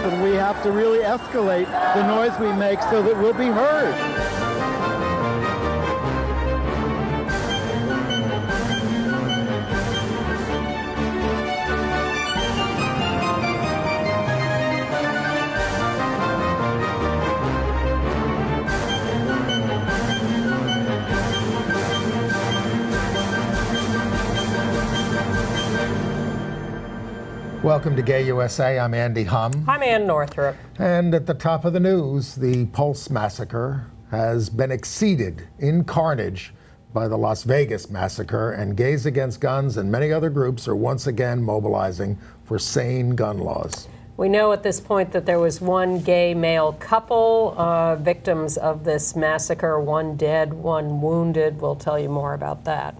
and we have to really escalate the noise we make so that we'll be heard. Welcome to Gay USA. I'm Andy Hum. I'm Ann Northrup. And at the top of the news, the Pulse massacre has been exceeded in carnage by the Las Vegas massacre, and Gays Against Guns and many other groups are once again mobilizing for sane gun laws. We know at this point that there was one gay male couple victims of this massacre, one dead, one wounded. We'll tell you more about that.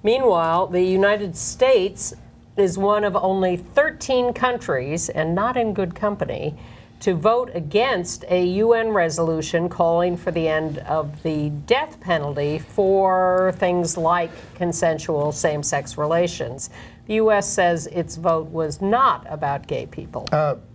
Meanwhile, the United States is one of only 13 countries, and not in good company, to vote against a UN resolution calling for the end of the death penalty for things like consensual same-sex relations. The U.S. says its vote was not about gay people.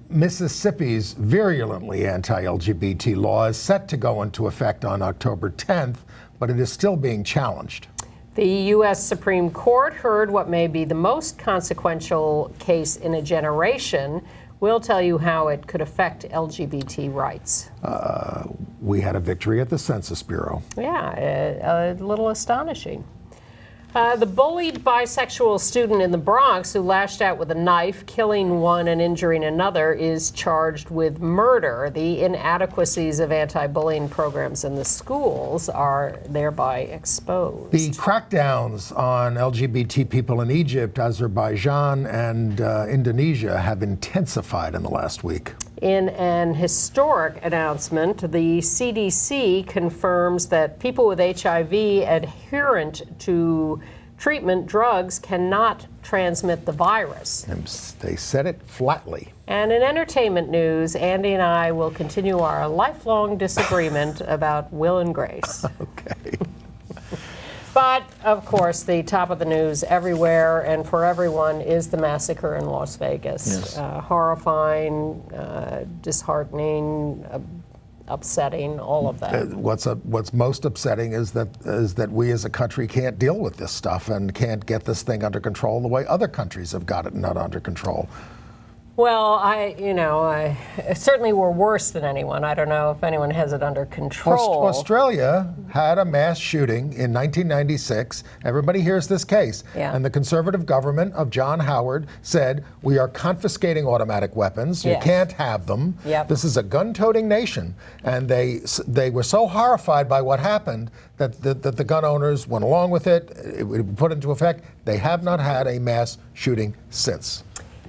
Mississippi's virulently anti-LGBT law is set to go into effect on October 10th, but it is still being challenged. The U.S. Supreme Court heard what may be the most consequential case in a generation. We'll tell you how it could affect LGBT rights. We had a victory at the Census Bureau. Yeah, a little astonishing. The bullied bisexual student in the Bronx who lashed out with a knife, killing one and injuring another, is charged with murder. The inadequacies of anti-bullying programs in the schools are thereby exposed. The crackdowns on LGBT people in Egypt, Azerbaijan, and Indonesia have intensified in the last week. In an historic announcement, the CDC confirms that people with HIV adherent to treatment drugs cannot transmit the virus. And they said it flatly. And in entertainment news, Andy and I will continue our lifelong disagreement about Will and Grace. Okay. But, of course, the top of the news everywhere and for everyone is the massacre in Las Vegas. Yes. Horrifying, disheartening, upsetting, all of that. What's most upsetting is that we as a country can't deal with this stuff and can't get this thing under control the way other countries have got it not under control. Well, I certainly we're worse than anyone. I don't know if anyone has it under control. Australia had a mass shooting in 1996. Everybody hears this case. Yeah. And the conservative government of John Howard said, we are confiscating automatic weapons. Yes. You can't have them. Yep. This is a gun-toting nation. And they were so horrified by what happened that the gun owners went along with it. It was put into effect. They have not had a mass shooting since.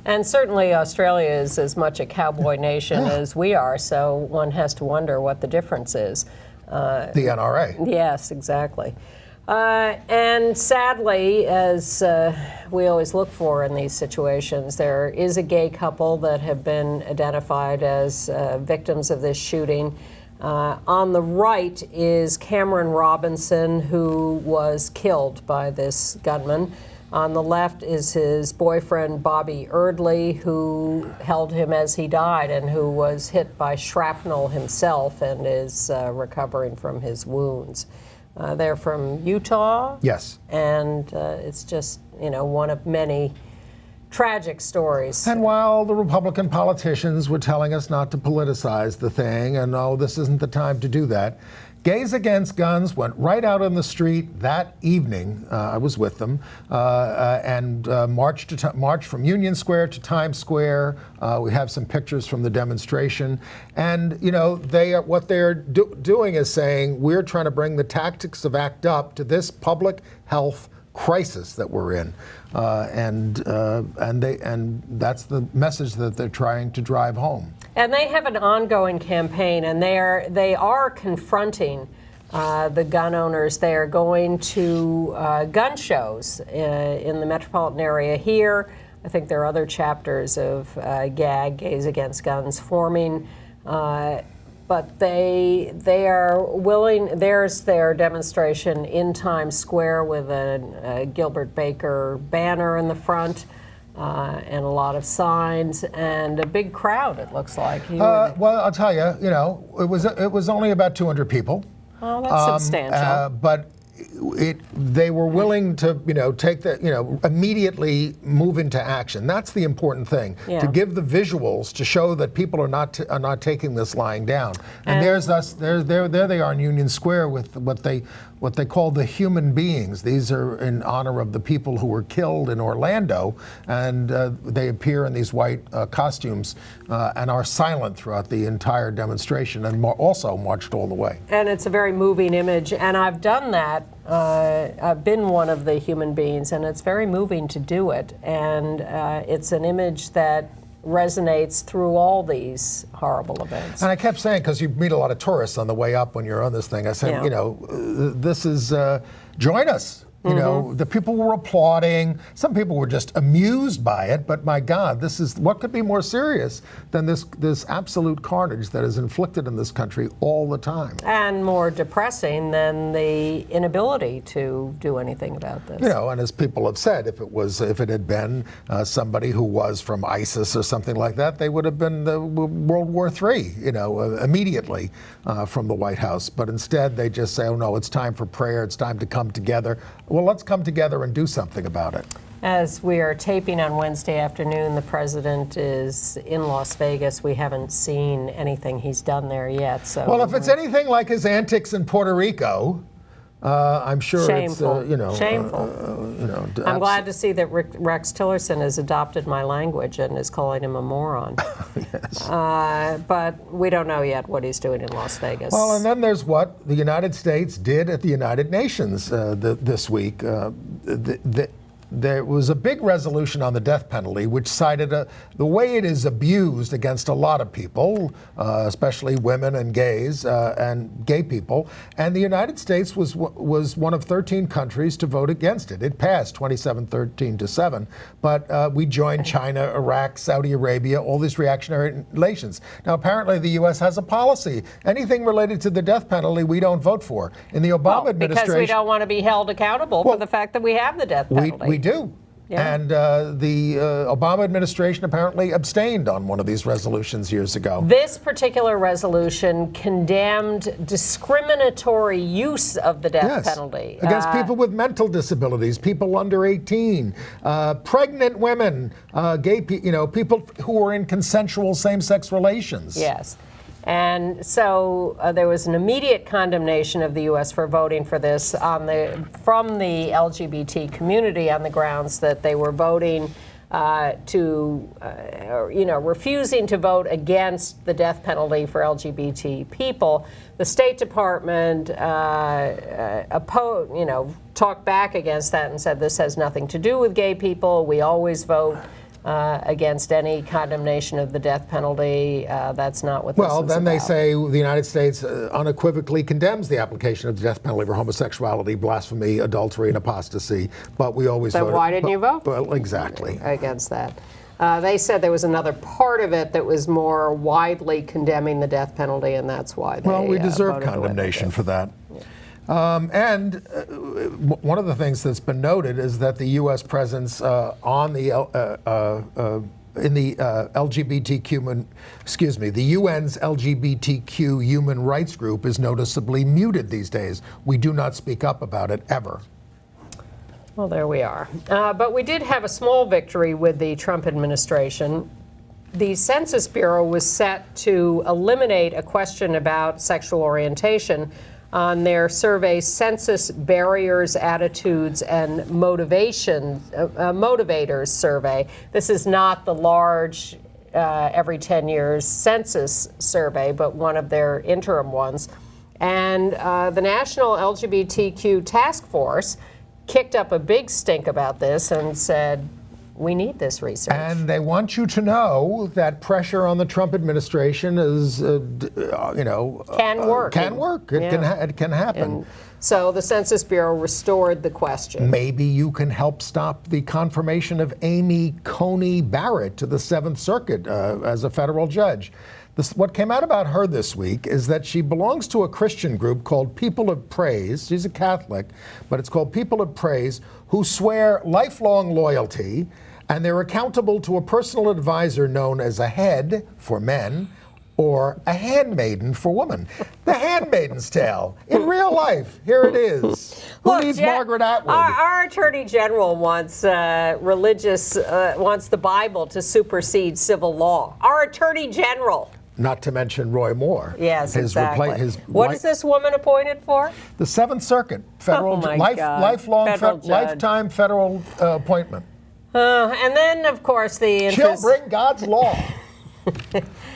And certainly Australia is as much a cowboy nation as we are, so one has to wonder what the difference is. The NRA. Yes, exactly. And sadly, as we always look for in these situations, there is a gay couple that have been identified as victims of this shooting. On the right is Cameron Robinson, who was killed by this gunman. On the left is his boyfriend, Bobby Erdley, who held him as he died and who was hit by shrapnel himself and is recovering from his wounds. They're from Utah. Yes. And it's just, one of many tragic stories. And while the Republican politicians were telling us not to politicize the thing and, oh, this isn't the time to do that, Gays Against Guns went right out on the street that evening. I was with them, and marched from Union Square to Times Square. We have some pictures from the demonstration, and what they're doing is saying we're trying to bring the tactics of ACT UP to this public health crisis that we're in, and that's the message that they're trying to drive home. And they have an ongoing campaign, and they are confronting the gun owners. They are going to gun shows in the metropolitan area here. I think there are other chapters of GAG, Gays Against Guns, forming. But they are willing. There's their demonstration in Times Square with a Gilbert Baker banner in the front. and a lot of signs and a big crowd, it looks like. Well, I'll tell you, it was only about 200 people. Oh, that's substantial. But they were willing to, take the, immediately move into action. That's the important thing. Yeah. To give the visuals to show that people are not taking this lying down. And there's us. There they are in Union Square with what they call the human beings. These are in honor of the people who were killed in Orlando, and they appear in these white costumes and are silent throughout the entire demonstration, and also marched all the way. And it's a very moving image, and I've done that. I've been one of the human beings, and it's very moving to do it. And it's an image that resonates through all these horrible events. And I kept saying, because you meet a lot of tourists on the way up when you're on this thing, I said, this is, join us. The people were applauding. Some people were just amused by it. But my God, what could be more serious than this absolute carnage that is inflicted in this country all the time? And more depressing than the inability to do anything about this. And as people have said, if it had been somebody who was from ISIS or something like that, they would have been World War III, immediately from the White House. But instead, they just say, oh no, it's time for prayer. It's time to come together. Well, let's come together and do something about it. As we are taping on Wednesday afternoon, the president is in Las Vegas. We haven't seen anything he's done there yet. So, well, if it's anything like his antics in Puerto Rico, I'm sure shameful. it's shameful. I'm glad to see that Rex Tillerson has adopted my language and is calling him a moron. Yes. But we don't know yet what he's doing in Las Vegas. Well, and then there's what the United States did at the United Nations this week. There was a big resolution on the death penalty, which cited the way it is abused against a lot of people, especially women and gays and gay people. And the United States was one of 13 countries to vote against it. It passed 27-13-7. But we joined China, Iraq, Saudi Arabia, all these reactionary nations. Now, apparently, the U.S. has a policy. Anything related to the death penalty, we don't vote for. In the Obama administration, because we don't want to be held accountable for the fact that we have the death penalty. We do. Yeah. And the Obama administration apparently abstained on one of these resolutions years ago. This particular resolution condemned discriminatory use of the death penalty. Against people with mental disabilities, people under 18, pregnant women, gay people, people who are in consensual same-sex relations. Yes. And so there was an immediate condemnation of the U.S. for voting for this from the LGBT community on the grounds that they were voting refusing to vote against the death penalty for LGBT people. The State Department talked back against that and said this has nothing to do with gay people. We always vote against any condemnation of the death penalty. That's not what this is about. Well, then they say the United States unequivocally condemns the application of the death penalty for homosexuality, blasphemy, adultery, and apostasy. But we always vote. So why didn't you vote? Well, exactly. Against that. They said there was another part of it that was more widely condemning the death penalty, and that's why they we deserve condemnation for that. Yeah. And one of the things that's been noted is that the U.S. presence on the in the the UN's LGBTQ human rights group is noticeably muted these days. We do not speak up about it ever. Well, there we are. But we did have a small victory with the Trump administration. The Census Bureau was set to eliminate a question about sexual orientation on their survey, Census Barriers, Attitudes, and Motivators survey. This is not the large, every 10 years census survey, but one of their interim ones. And the National LGBTQ Task Force kicked up a big stink about this and said, we need this research. And they want you to know that pressure on the Trump administration is, can work. It can happen. And so the Census Bureau restored the question. Maybe you can help stop the confirmation of Amy Coney Barrett to the Seventh Circuit as a federal judge. What came out about her this week is that she belongs to a Christian group called People of Praise. She's a Catholic, but it's called People of Praise, who swear lifelong loyalty and they're accountable to a personal advisor known as a head for men or a handmaiden for women. The Handmaid's Tale in real life. Here it is. Who needs Margaret Atwood? Our Attorney General wants wants the Bible to supersede civil law. Our Attorney General. Not to mention Roy Moore. Yes, exactly. What is this woman appointed for? The Seventh Circuit, federal, lifetime federal appointment. And then, of course, she'll bring God's law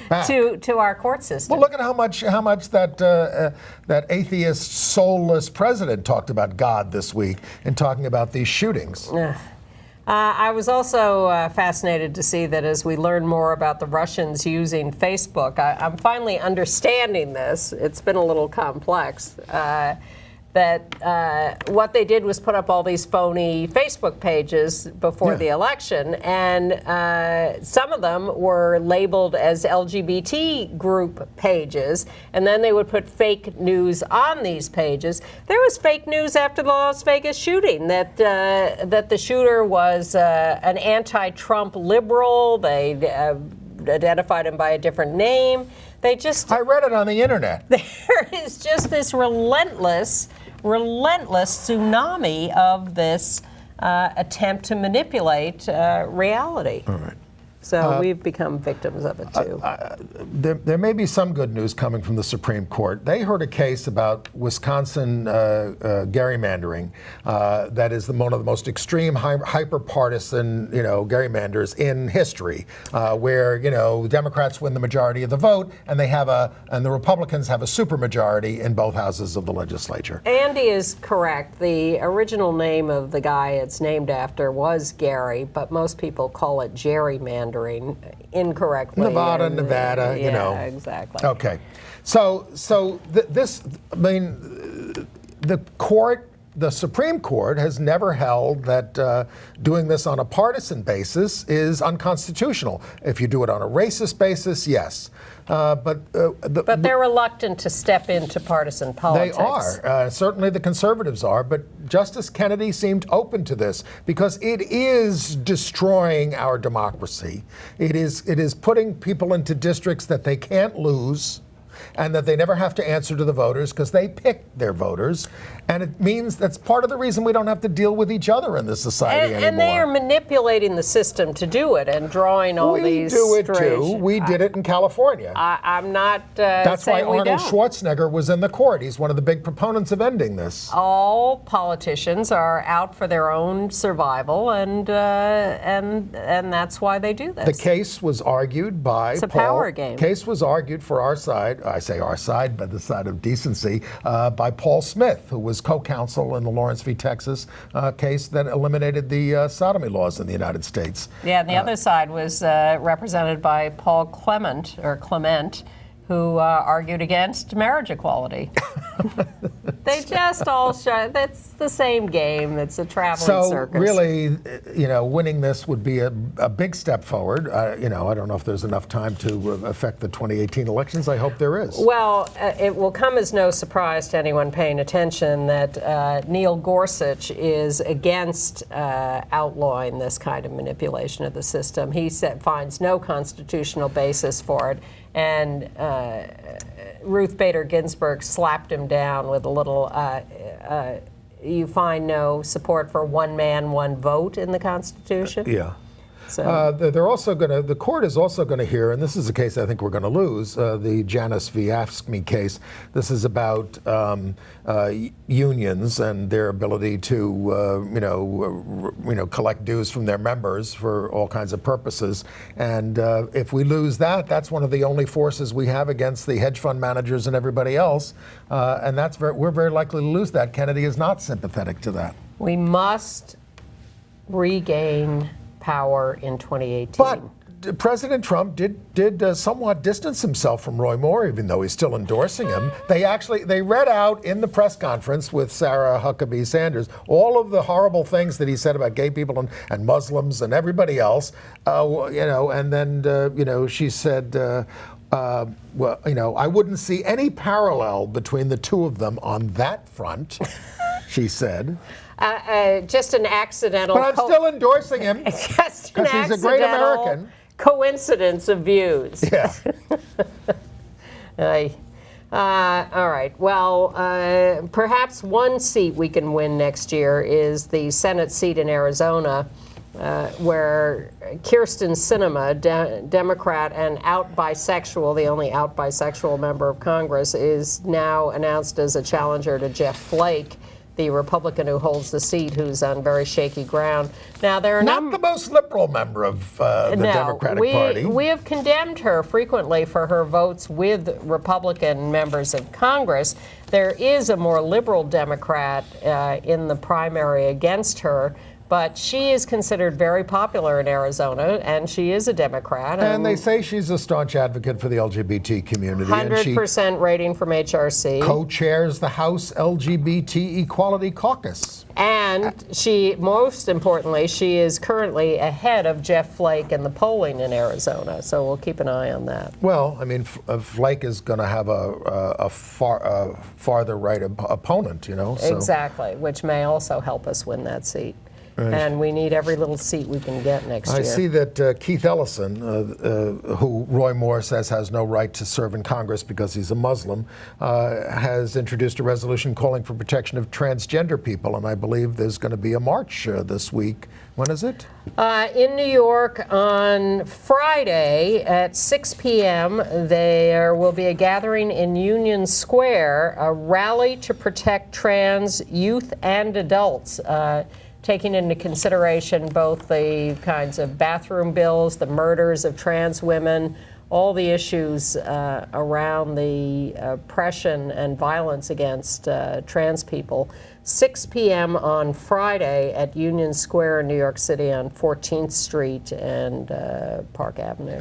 to our court system. Well, look at how much that atheist, soulless president talked about God this week in talking about these shootings. I was also fascinated to see that as we learn more about the Russians using Facebook, I'm finally understanding this. It's been a little complex. That what they did was put up all these phony Facebook pages before the election, and some of them were labeled as LGBT group pages, and then they would put fake news on these pages. There was fake news after the Las Vegas shooting that the shooter was an anti-Trump liberal. They identified him by a different name. I read it on the internet. There is just this relentless tsunami of this attempt to manipulate reality. All right. So we've become victims of it too. There may be some good news coming from the Supreme Court. They heard a case about Wisconsin gerrymandering that is one of the most extreme, hyper-partisan, gerrymanders in history, where Democrats win the majority of the vote, and and the Republicans have a supermajority in both houses of the legislature. Andy is correct. The original name of the guy it's named after was Gary, but most people call it gerrymandering incorrectly. Nevada, Yeah, exactly. Okay. So the Supreme Court has never held that doing this on a partisan basis is unconstitutional. If you do it on a racist basis, yes. But they're reluctant to step into partisan politics. They are. Certainly the conservatives are. But Justice Kennedy seemed open to this because it is destroying our democracy. It is putting people into districts that they can't lose, and that they never have to answer to the voters because they pick their voters. And it means that's part of the reason we don't have to deal with each other in this society anymore. And they are manipulating the system to do it and drawing all these We do it too. We did it in California. I'm not That's why saying we Arnold don't. Schwarzenegger was in the court. He's one of the big proponents of ending this. All politicians are out for their own survival, and that's why they do this. The case was argued by It's a power game. Case was argued for our side. I say our side, but the side of decency, by Paul Smith, who was co-counsel in the Lawrence v. Texas case that eliminated the sodomy laws in the United States. Yeah, and the other side was represented by Paul Clement, who argued against marriage equality. They just all show that's the same game. It's a traveling circus. So really, winning this would be a big step forward. I don't know if there's enough time to affect the 2018 elections. I hope there is. Well, it will come as no surprise to anyone paying attention that Neil Gorsuch is against outlawing this kind of manipulation of the system. He finds no constitutional basis for it. And Ruth Bader Ginsburg slapped him down with a little, you find no support for one man, one vote in the Constitution? Yeah. So. The court is also going to hear, and this is a case I think we're going to lose, the Janice v. Ask Me case. This is about unions and their ability to, collect dues from their members for all kinds of purposes. And if we lose that, that's one of the only forces we have against the hedge fund managers and everybody else. And we're very likely to lose that. Kennedy is not sympathetic to that. We must regain power in 2018. But President Trump did somewhat distance himself from Roy Moore, even though he's still endorsing him. They read out in the press conference with Sarah Huckabee Sanders all of the horrible things that he said about gay people and Muslims and everybody else. And then she said, I wouldn't see any parallel between the two of them on that front. She said. just an accidental. But I'm still endorsing him Just an because he's a great accidental American. coincidence of views. Yeah. All right. Well, perhaps one seat we can win next year is the Senate seat in Arizona, where Kyrsten Sinema, Democrat and out bisexual, the only out bisexual member of Congress, is now announced as a challenger to Jeff Flake, the Republican who holds the seat, who's on very shaky ground. Now, there are not the most liberal member of the Democratic Party. We have condemned her frequently for her votes with Republican members of Congress. There is a more liberal Democrat in the primary against her, but she is considered very popular in Arizona, and she is a Democrat. And they say she's a staunch advocate for the LGBT community. 100% rating from HRC. Co-chairs the House LGBT Equality Caucus. And she, most importantly, she is currently ahead of Jeff Flake in the polling in Arizona. So we'll keep an eye on that. Well, I mean, Flake is going to have a farther right opponent, you know. So. Exactly, which may also help us win that seat. Right. And we need every little seat we can get next year. I see that Keith Ellison, who Roy Moore says has no right to serve in Congress because he's a Muslim, has introduced a resolution calling for protection of transgender people. And I believe there's going to be a march this week. When is it? In New York on Friday at 6 p.m. There will be a gathering in Union Square, a rally to protect trans youth and adults. Taking into consideration both the kinds of bathroom bills, the murders of trans women, all the issues around the oppression and violence against trans people. 6 p.m. on Friday at Union Square in New York City on 14th Street and Park Avenue.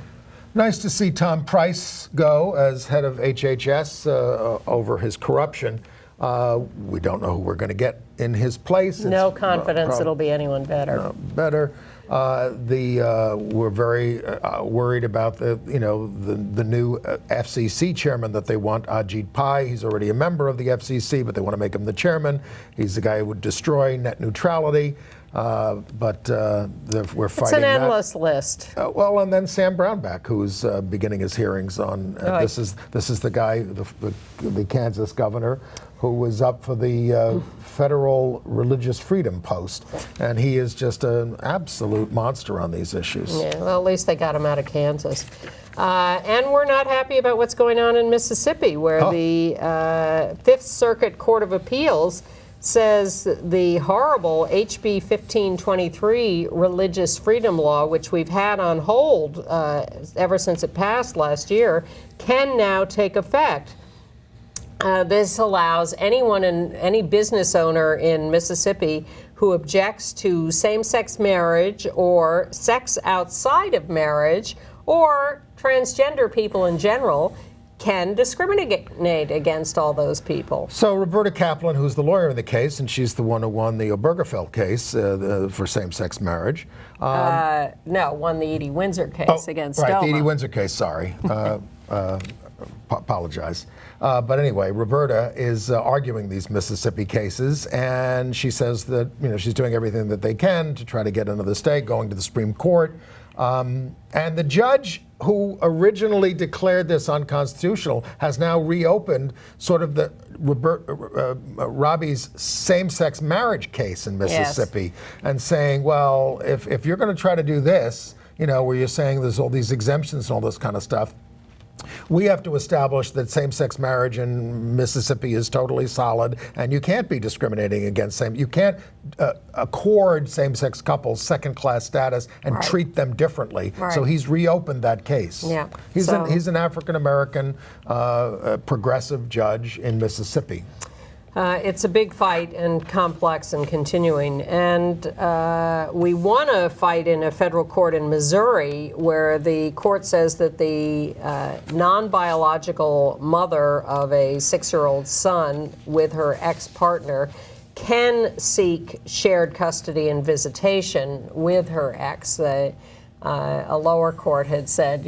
Nice to see Tom Price go as head of HHS over his corruption. We don't know who we're going to get in his place. No confidence it'll be anyone better. We're very worried about the new FCC chairman that they want, Ajit Pai. He's already a member of the FCC, but they want to make him the chairman. He's the guy who would destroy net neutrality. We're fighting It's an endless list. Well, and then Sam Brownback, who's beginning his hearings on. This is the guy, the Kansas governor, who was up for the federal religious freedom post, and he is just an absolute monster on these issues. Yeah, well, at least they got him out of Kansas. And we're not happy about what's going on in Mississippi, where the Fifth Circuit Court of Appeals says the horrible HB 1523 religious freedom law, which we've had on hold ever since it passed last year, can now take effect. This allows any business owner in Mississippi who objects to same-sex marriage or sex outside of marriage or transgender people in general can discriminate against all those people. So Roberta Kaplan, who's the lawyer in the case, and she's the one who won the Obergefell case for same-sex marriage. No, won the Edie Windsor case against Right, Doma. the Edie Windsor case, sorry. Apologize. But anyway, Roberta is arguing these Mississippi cases, and she says that she's doing everything that they can to try to get another stay, going to the Supreme Court. And the judge who originally declared this unconstitutional has now reopened sort of the Robbie's same-sex marriage case in Mississippi, and saying, well, if you're going to try to do this, where you're saying there's all these exemptions and all this kind of stuff, we have to establish that same-sex marriage in Mississippi is totally solid, and you can't be discriminating against you can't accord same-sex couples second-class status and treat them differently. Right. So he's reopened that case. Yeah. He's an African-American progressive judge in Mississippi. It's a big fight and complex and continuing. And we won a fight in a federal court in Missouri where the court says that the non-biological mother of a 6-year-old son with her ex-partner can seek shared custody and visitation with her ex. A lower court had said,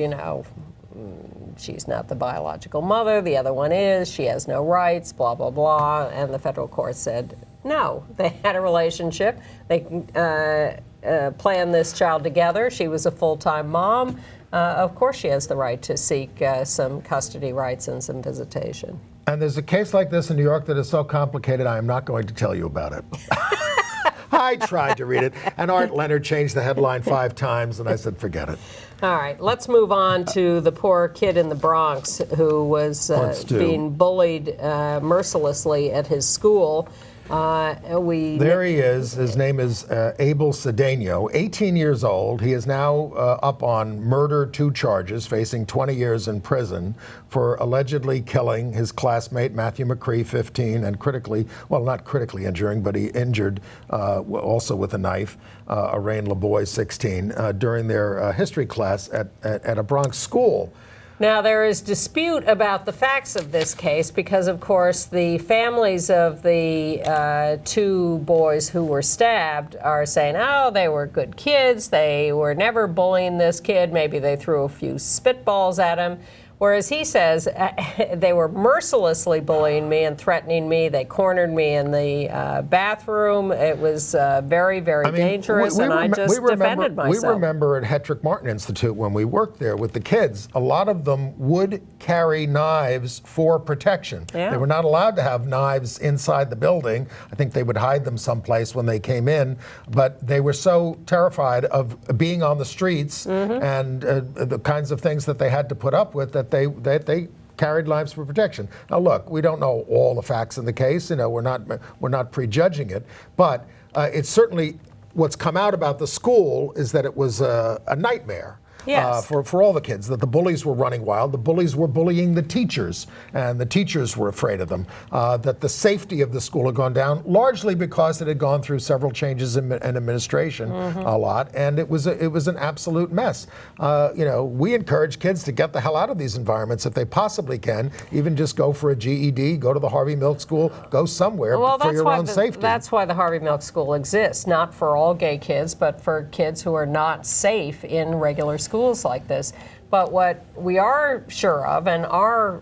she's not the biological mother, the other one is, she has no rights, blah, blah, blah. And the federal court said, No, they had a relationship. They planned this child together. She was a full-time mom. Of course she has the right to seek some custody rights and some visitation. And there's a case like this in New York that is so complicated, I am not going to tell you about it. I tried to read it, and Art Leonard changed the headline 5 times, and I said, forget it. All right, let's move on to the poor kid in the Bronx who was being bullied mercilessly at his school. There he is. His name is Abel Cedeno, 18 years old. He is now up on murder 2 charges, facing 20 years in prison for allegedly killing his classmate, Matthew McCree, 15, and not critically injuring, but he injured also with a knife, Arain LeBoy, 16, during their history class at a Bronx school. Now, there is dispute about the facts of this case because, of course, the families of the 2 boys who were stabbed are saying, oh, they were good kids, they were never bullying this kid, maybe they threw a few spitballs at him. Whereas he says they were mercilessly bullying me and threatening me. They cornered me in the bathroom. It was very, very dangerous, and I just defended myself. We remember at Hetrick Martin Institute when we worked there with the kids, a lot of them would carry knives for protection. Yeah. They were not allowed to have knives inside the building. I think they would hide them someplace when they came in, but they were so terrified of being on the streets and the kinds of things that they had to put up with that they carried knives for protection. Now, look, we don't know all the facts in the case. You know, we're not prejudging it, but it's certainly what's come out about the school is that it was a nightmare. Yes. For all the kids, that the bullies were running wild. The bullies were bullying the teachers, and the teachers were afraid of them. That the safety of the school had gone down, largely because it had gone through several changes in administration a lot, and it was an absolute mess. We encourage kids to get the hell out of these environments if they possibly can. Even just go for a GED, go to the Harvey Milk School, go somewhere for your own safety. That's why the Harvey Milk School exists, not for all gay kids, but for kids who are not safe in regular schools like this. But what we are sure of and are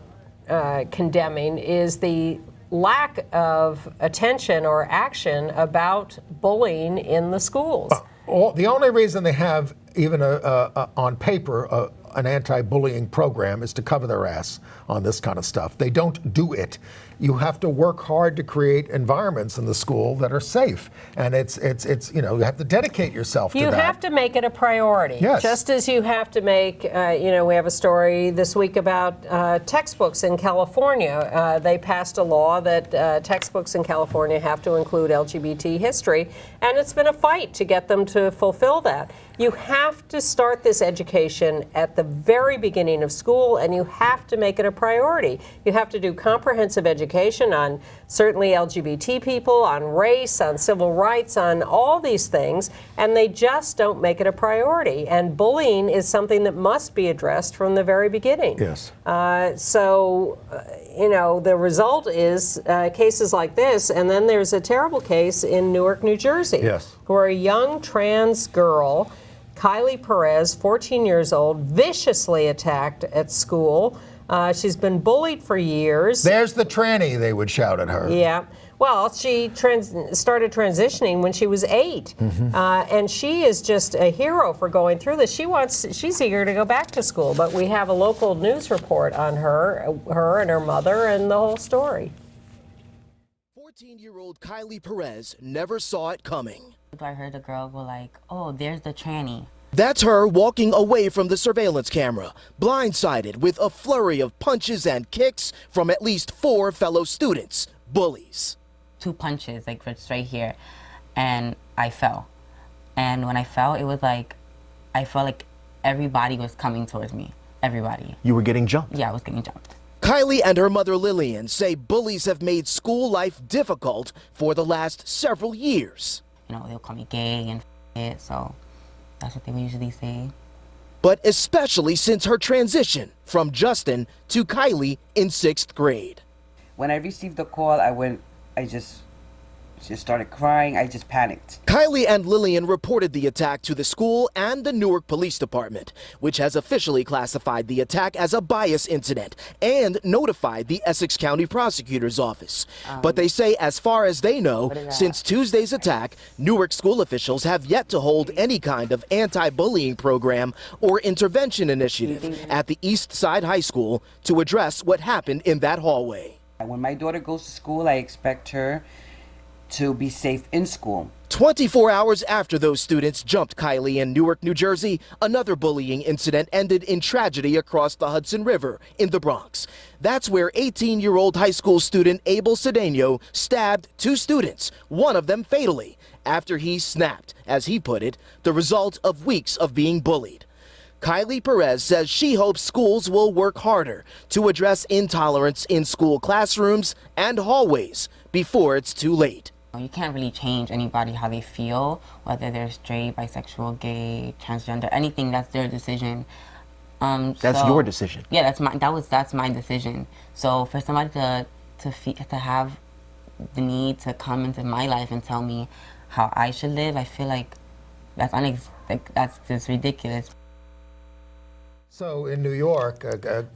condemning is the lack of attention or action about bullying in the schools. The only reason they have, even on paper, an anti-bullying program is to cover their ass on this kind of stuff. They don't do it. You have to work hard to create environments in the school that are safe, and it's you have to dedicate yourself to that. You have to make it a priority. Yes. Just as you have to make, we have a story this week about textbooks in California. They passed a law that textbooks in California have to include LGBT history, and it's been a fight to get them to fulfill that. You have to start this education at the very beginning of school, and you have to make it a priority. You have to do comprehensive education on certainly LGBT people, on race, on civil rights, on all these things, and they just don't make it a priority. And bullying is something that must be addressed from the very beginning. Yes. The result is cases like this, and then there's a terrible case in Newark, New Jersey, yes, where a young trans girl, Kylie Perez, 14 years old, viciously attacked at school. She's been bullied for years. There's the tranny, they would shout at her. Yeah. Well, she started transitioning when she was 8, and she is just a hero for going through this. She's eager to go back to school, but we have a local news report on her and her mother, and the whole story. 14-year-old Kylie Perez never saw it coming. I heard the girl go like, "Oh, there's the tranny." That's her walking away from the surveillance camera, blindsided with a flurry of punches and kicks from at least 4 fellow students, bullies. 2 punches, like right here, and I fell. And when I fell, it was like, I felt like everybody was coming towards me. Everybody. You were getting jumped? Yeah, I was getting jumped. Kylie and her mother Lillian say bullies have made school life difficult for the last several years. They'll call me gay and it, so that's what they would usually say. But especially since her transition from Justin to Kylie in 6th grade. When I received the call, I just She started crying. I just panicked. Kylie and Lillian reported the attack to the school and the Newark Police Department, which has officially classified the attack as a bias incident and notified the Essex County Prosecutor's Office. But they say, as far as they know, since Tuesday's attack, Newark school officials have yet to hold any kind of anti-bullying program or intervention initiative at the East Side High School to address what happened in that hallway. When my daughter goes to school, I expect her to be safe in school. 24 hours after those students jumped Kylie in Newark, New Jersey, another bullying incident ended in tragedy across the Hudson River in the Bronx. That's where 18-year-old high school student Abel Cedeno stabbed 2 students, one of them fatally, after he snapped, as he put it, the result of weeks of being bullied. Kylie Perez says she hopes schools will work harder to address intolerance in school classrooms and hallways before it's too late. You can't really change anybody how they feel, whether they're straight, bisexual, gay, transgender, anything. That's their decision. That's your decision. Yeah, that's my decision. So for somebody to have the need to come into my life and tell me how I should live, I feel like that's just ridiculous. So in New York,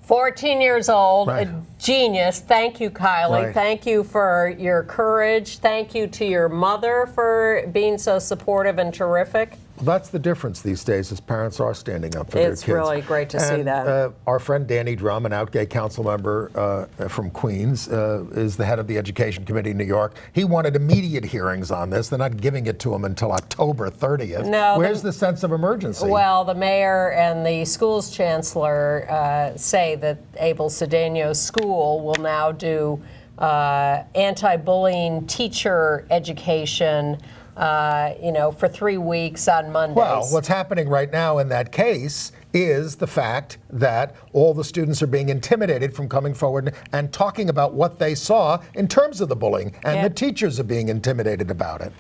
14 years old, Right. a genius. Thank you, Kylie. Right. Thank you for your courage. Thank you to your mother for being so supportive and terrific. that's the difference these days, is parents are standing up for their kids. It's really great to see that. Our friend Danny Drum, an out gay council member from Queens, is the head of the Education Committee in New York. He wanted immediate hearings on this. They're not giving it to him until October 30th. No, Where's the sense of emergency? Well, the mayor and the school's chancellor say that Abel Cedeno's school will now do anti-bullying teacher education for 3 weeks on Mondays. Well, what's happening right now in that case is the fact that all the students are being intimidated from coming forward and talking about what they saw in terms of the bullying, and the teachers are being intimidated about it.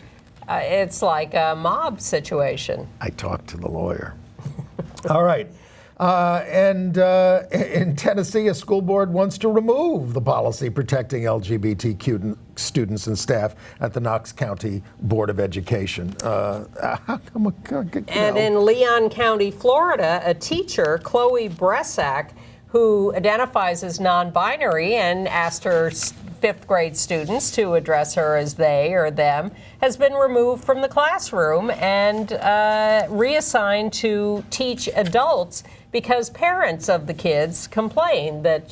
It's like a mob situation. I talked to the lawyer. All right. And in Tennessee, a school board wants to remove the policy protecting LGBTQ students and staff at the Knox County Board of Education. And in Leon County, Florida, a teacher, Chloe Bresak, who identifies as non-binary and asked her 5th grade students to address her as they or them, has been removed from the classroom and reassigned to teach adults because parents of the kids complained that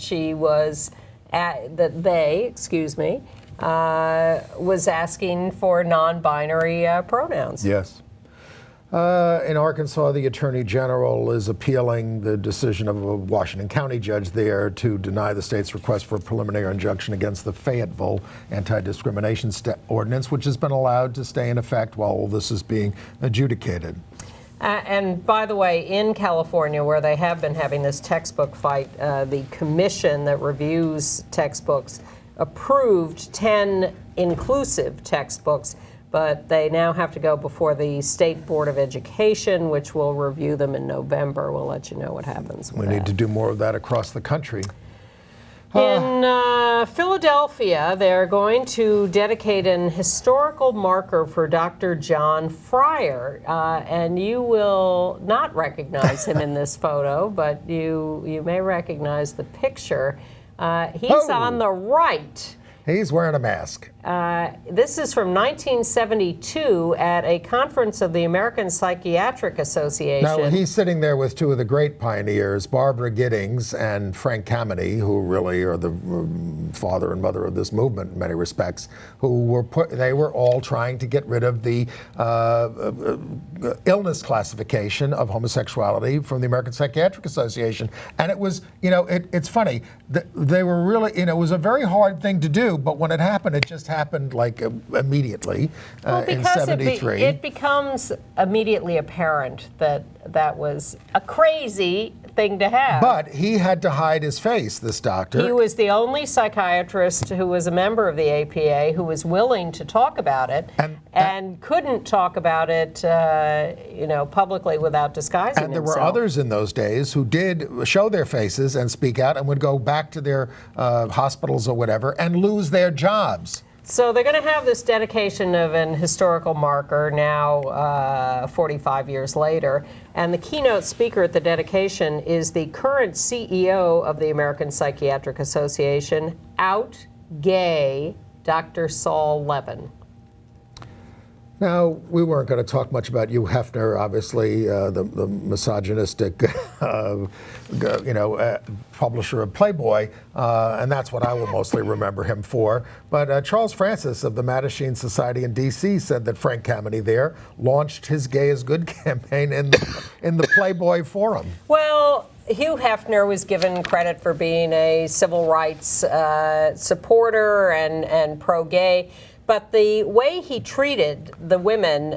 was asking for non-binary pronouns. Yes. In Arkansas, the Attorney General is appealing the decision of a Washington County judge there to deny the state's request for a preliminary injunction against the Fayetteville anti-discrimination ordinance, which has been allowed to stay in effect while all this is being adjudicated. And by the way, in California, where they have been having this textbook fight, the commission that reviews textbooks approved 10 inclusive textbooks, but they now have to go before the State Board of Education, which will review them in November. We'll let you know what happens with We need to do more of that across the country. In Philadelphia, they're going to dedicate an historical marker for Dr. John Fryer, and you will not recognize him in this photo, but you may recognize the picture. He's on the right. He's wearing a mask. This is from 1972 at a conference of the American Psychiatric Association. Now, he's sitting there with 2 of the great pioneers, Barbara Giddings and Frank Kameny, who really are the father and mother of this movement in many respects, they were all trying to get rid of the illness classification of homosexuality from the American Psychiatric Association. And it was, it's funny, they were really, it was a very hard thing to do, but when it happened, it just happened like immediately in 73. It becomes immediately apparent that that was a crazy thing to have. But he had to hide his face, this doctor. He was the only psychiatrist who was a member of the APA who was willing to talk about it and couldn't talk about it, publicly without disguising And there himself. were others in those days who did show their faces and speak out and would go back to their hospitals or whatever and lose their jobs. So they're going to have this dedication of an historical marker now 45 years later. And the keynote speaker at the dedication is the current CEO of the American Psychiatric Association, out gay, Dr. Saul Levin. Now, we weren't going to talk much about Hugh Hefner, obviously, the misogynistic, publisher of Playboy, and that's what I will mostly remember him for. But Charles Francis of the Mattachine Society in D.C. said that Frank Kameny there launched his Gay is Good campaign in the Playboy Forum. Well, Hugh Hefner was given credit for being a civil rights supporter and pro-gay. But the way he treated the women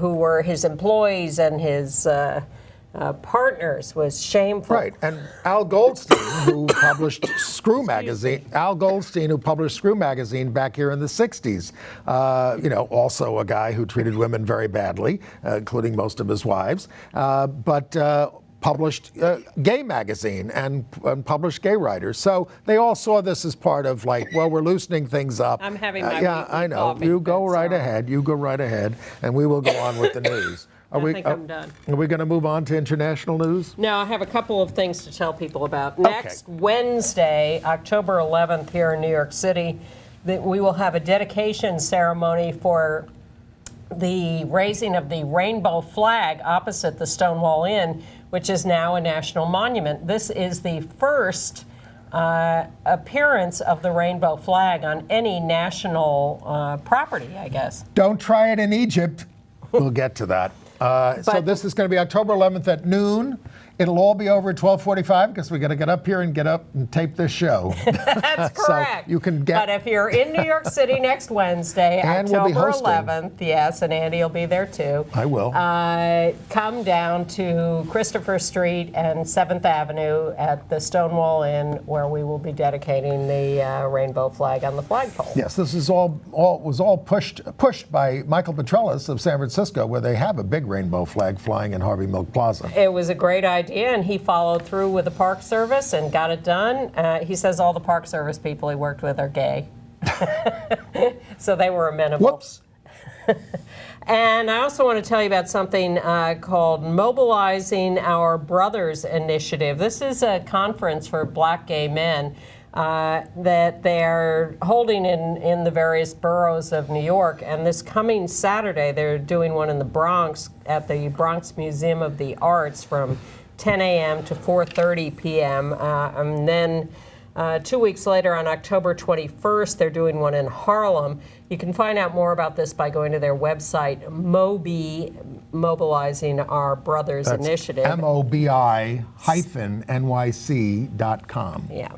who were his employees and his partners was shameful. Right, and Al Goldstein, who published Screw Magazine, back here in the 60s, also a guy who treated women very badly, including most of his wives, published Gay Magazine and published gay writers. So they all saw this as part of we're loosening things up. I'm having my yeah, I know. coffee. You go right ahead. You go right ahead, and we will go on with the news. I think I'm done. Are we going to move on to international news? No, I have a couple of things to tell people about. Next Wednesday, October 11th, here in New York City, we will have a dedication ceremony for the raising of the rainbow flag opposite the Stonewall Inn, which is now a national monument. This is the first appearance of the rainbow flag on any national property, I guess. Don't try it in Egypt. We'll get to that. So this is going to be October 11th at noon. It'll all be over at 12:45 because we got to get up here and tape this show. That's correct. So you can get. But if you're in New York City next Wednesday, October 11th, yes, and Andy will be there too. I will. Come down to Christopher Street and 7th Avenue at the Stonewall Inn, where we will be dedicating the rainbow flag on the flagpole. Yes, this is was all pushed by Michael Petrelis of San Francisco, where they have a big rainbow flag flying in Harvey Milk Plaza. It was a great idea, and he followed through with the Park Service and got it done. He says all the Park Service people he worked with are gay. So they were amenable. Whoops. And I also want to tell you about something called Mobilizing Our Brothers Initiative. This is a conference for black gay men that they're holding in the various boroughs of New York. And this coming Saturday, they're doing one in the Bronx at the Bronx Museum of the Arts from 10 a.m. to 4:30 p.m. And then 2 weeks later, on October 21st, they're doing one in Harlem. You can find out more about this by going to their website, Mobilizing Our Brothers Initiative. MOBI-NYC.com. Yeah.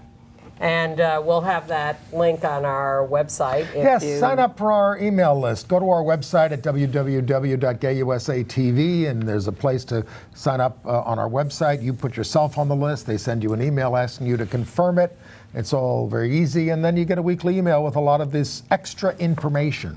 And we'll have that link on our website. Yes, sign up for our email list. Go to our website at www.gayusatv, and there's a place to sign up on our website. You put yourself on the list. They send you an email asking you to confirm it. It's all very easy, and then you get a weekly email with a lot of this extra information.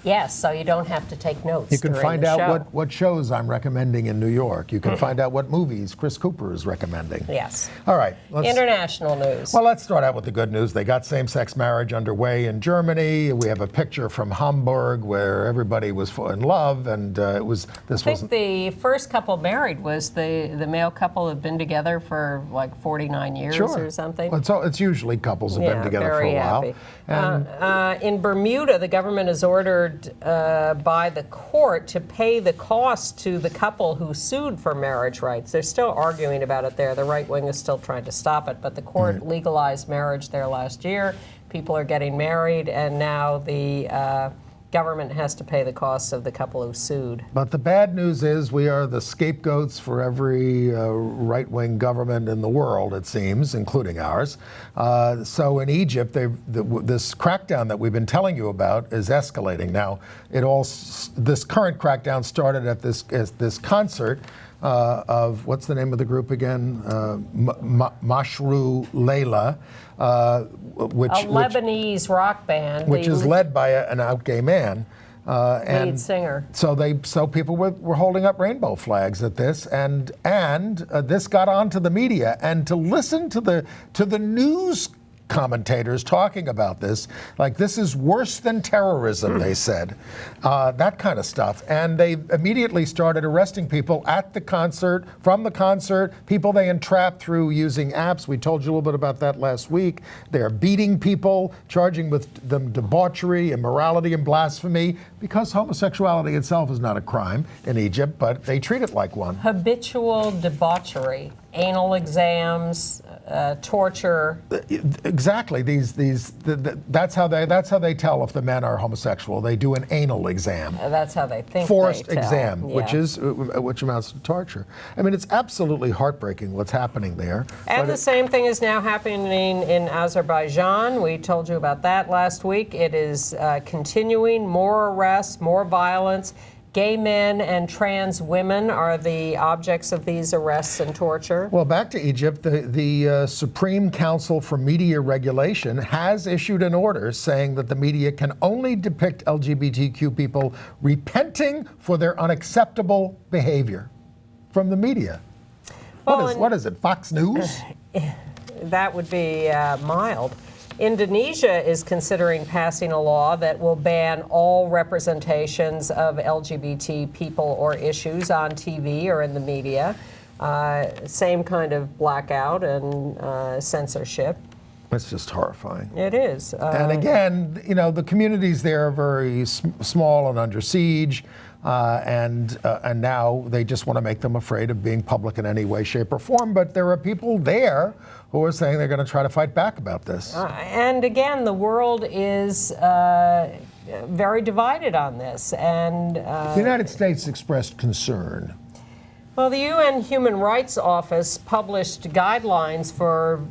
Yes, so you don't have to take notes. You can find out show. what shows I'm recommending in New York. You can find out what movies Chris Cooper is recommending. Yes. All right. International news. Well, let's start out with the good news. They got same-sex marriage underway in Germany. We have a picture from Hamburg where everybody was in love, and I think the first couple married was the male couple had been together for like 49 years or something. Well, it's usually couples have been together for a while. And in Bermuda, the government has ordered by the court to pay the cost to the couple who sued for marriage rights. They're still arguing about it there. The right wing is still trying to stop it, but the court legalized marriage there last year. People are getting married, and now the government has to pay the costs of the couple who sued. But the bad news is we are the scapegoats for every right-wing government in the world, it seems, including ours. So in Egypt, this crackdown that we've been telling you about is escalating. Now, this current crackdown started at this concert of, what's the name of the group again? Mashru Leila. Lebanese rock band. Which is led by an out gay man. Lead singer. So people were holding up rainbow flags at this, and this got onto the media. And to listen to the news commentators talking about this. Like, this is worse than terrorism, they said. That kind of stuff. And they immediately started arresting people at the concert, from the concert, people they entrapped through using apps. We told you a little bit about that last week. They're beating people, charging with them debauchery, immorality, and blasphemy, because homosexuality itself is not a crime in Egypt, but they treat it like one. Habitual debauchery, anal exams, torture. Exactly. That's how they tell if the men are homosexual. They do an anal exam. That's how they think. Forced they tell. exam, Yeah. which amounts to torture. I mean, it's absolutely heartbreaking what's happening there. And the same thing is now happening in Azerbaijan. We told you about that last week. It is continuing. More arrests, more violence. Gay men and trans women are the objects of these arrests and torture. Well, back to Egypt, the Supreme Council for Media Regulation has issued an order saying that the media can only depict LGBTQ people repenting for their unacceptable behavior from the media. Well, What is it, Fox News? That would be mild. Indonesia is considering passing a law that will ban all representations of LGBT people or issues on TV or in the media. Same kind of blackout and censorship. It's just horrifying. It is. And again, you know, the communities there are very small and under siege, and now they just want to make them afraid of being public in any way, shape, or form. But there are people there who are saying they're going to try to fight back about this. And again, the world is very divided on this. And the United States expressed concern. well, the UN Human Rights Office published guidelines for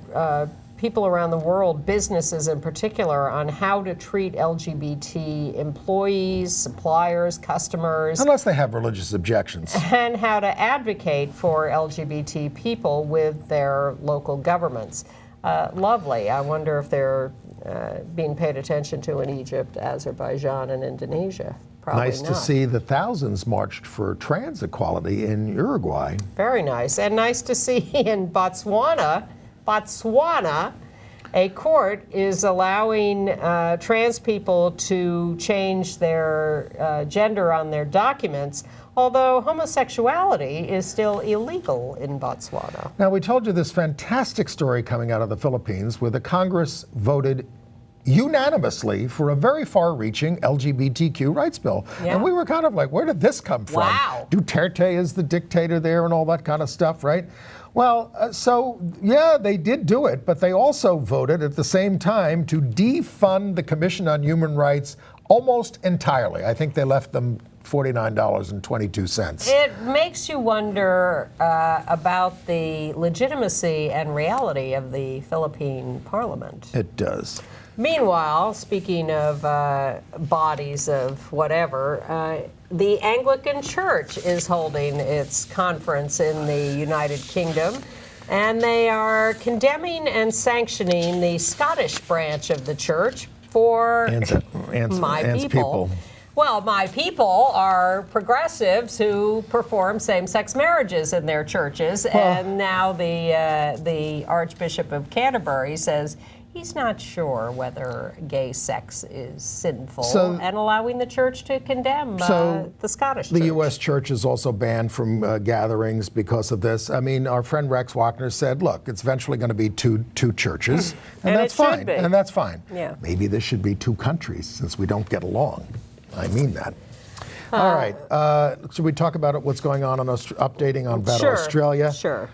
people around the world, businesses in particular, on how to treat LGBT employees, suppliers, customers. Unless they have religious objections. And how to advocate for LGBT people with their local governments. Lovely. I wonder if they're being paid attention to in Egypt, Azerbaijan, and Indonesia. Probably Nice not. to see the thousands marched for trans equality in Uruguay. Very nice. And nice to see in Botswana, a court is allowing trans people to change their gender on their documents, although homosexuality is still illegal in Botswana. Now, we told you this fantastic story coming out of the Philippines where the Congress voted unanimously for a very far-reaching LGBTQ rights bill. Yeah. And we were kind of like, where did this come from? Wow. Duterte is the dictator there and all that kind of stuff, right? Well, so, yeah, they did do it, but they also voted at the same time to defund the Commission on Human Rights almost entirely. I think they left them $49.22. It makes you wonder about the legitimacy and reality of the Philippine parliament. It does. Meanwhile, speaking of bodies of whatever, the Anglican Church is holding its conference in the United Kingdom, and they are condemning and sanctioning the Scottish branch of the church for my people. Well, my people are progressives who perform same-sex marriages in their churches, and now the Archbishop of Canterbury says he's not sure whether gay sex is sinful, and allowing the church to condemn the Scottish church. The U.S. church is also banned from gatherings because of this. I mean, our friend Rex Wagner said, look, it's eventually going to be two churches, and that's fine. And that's fine. Yeah. Maybe there should be two countries since we don't get along. I mean that. All right. Should we talk about what's going on updating on Australia? Sure.